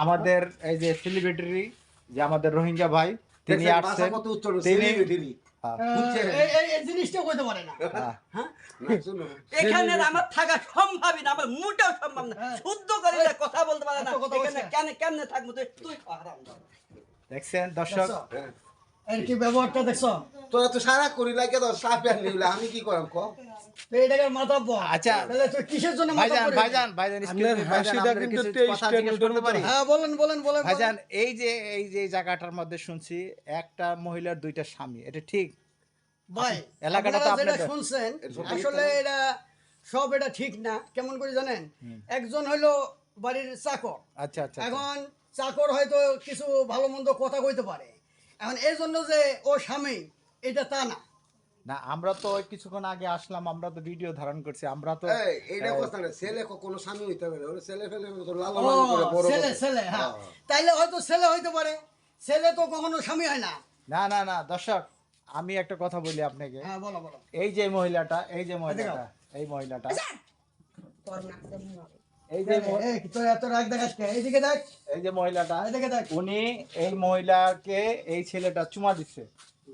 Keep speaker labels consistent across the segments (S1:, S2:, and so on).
S1: আমাদের এই যে সেলিব্রিটি যে আমাদের রোহিঙ্গা ভাই তিনি আসছেন তিনি
S2: এই জিনিসটা কইতে পারে না। হ্যাঁ
S3: এখানে আমার থাকা সম্ভবই না, আমার মোটেও সম্ভব না। শুদ্ধ করে কথা বলতে পারে না, এখানে কেমনে থাকবো? তুই
S1: দেখছেন দর্শক,
S2: এর কি ব্যবহারটা দেখছো?
S4: তোরা তো সারা করি লাগে তো সাপ আর নিলে আমি কি করাম ক
S2: এইটাকে মাথা পড়।
S1: আচ্ছা
S2: তাহলে তুই কিসের জন্য মাথা
S1: ভাইজান
S2: পড়ে?
S1: ভাইজান ভাইজান
S5: আপনার হাসিটা কিন্তু টেস্ট করতে পারি।
S2: হ্যাঁ বলেন বলেন বলেন।
S1: ভাইজান এই যে জায়গাটার মধ্যে শুনছি একটা মহিলার দুইটা স্বামী, এটা ঠিক?
S2: ভাই
S1: এলাকাটা তো
S2: আপনারা যেটা
S1: আপনাদের।
S2: শুনছেন আসলে এটা সব এটা ঠিক না। কেমন করে জানেন? একজন হলো বাড়ির চাকর।
S1: আচ্ছা আচ্ছা
S2: এখন চাকর হয়তো কিছু ভালো মন্দ কথা কইতে পারে, এখন এই জন্য যে ও স্বামী এটা তা না।
S1: না, আমরা তো ওই কিছুক্ষণ আগে আসলাম, আমরা তো ভিডিও ধারণ করছি, আমরা তো
S4: এই এইটা কথা না ছেলে কোনো স্বামী হইতে পারে ওরে ছেলে ফেলে তো লালন
S2: ও
S4: করে বড়
S2: ছেলে ছেলে হ্যাঁ, তাইলে হয়তো ছেলে হইতে পারে, ছেলে তো কখনো স্বামী হয় না।
S1: না না না দর্শক, আমি একটা কথা বলি আপনাকে।
S2: হ্যাঁ বলো বলো।
S1: এই যে মহিলাটা এই মহিলাটা এই যে
S2: এই তোর এত রাগ দেখাস কে? এইদিকে দেখ,
S1: এই যে মহিলাটা
S2: এইদিকে দেখ।
S1: উনি এই মহিলাকে এই ছেলেটা চুমা দিচ্ছে,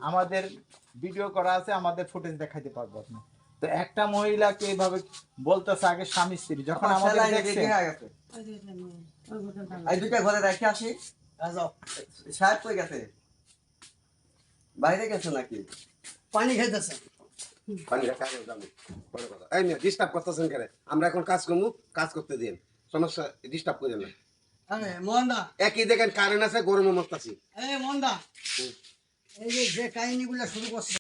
S1: আমাদের ভিডিও করা আছে, আমাদের ফুটেজ দেখাইতে পারবো আপনি। তো একটা মহিলাকে এইভাবে বলতেছে আগে স্বামী স্ত্রী, যখন আমাদের দেখছে
S3: এই দুইটা ঘরে রেখে আসি।
S2: যাও
S3: সাহেব কই গেছে? বাইরে গেছে নাকি?
S2: পানি খাইতেছে।
S4: পানি রাখা যাবে বড় কথা এই মিয়া ডিস্টার্ব করতেছেন কেন আমরা এখন কাজ করব কাজ করতে দিন সমস্যা ডিস্টার্ব করেন না
S2: আরে মোহনদা,
S4: একই দেখেন কারেন্ট আছে গরমে মস্তাছি
S2: এই মোহনদা, এই যে কাহিনীগুলো শুরু করছে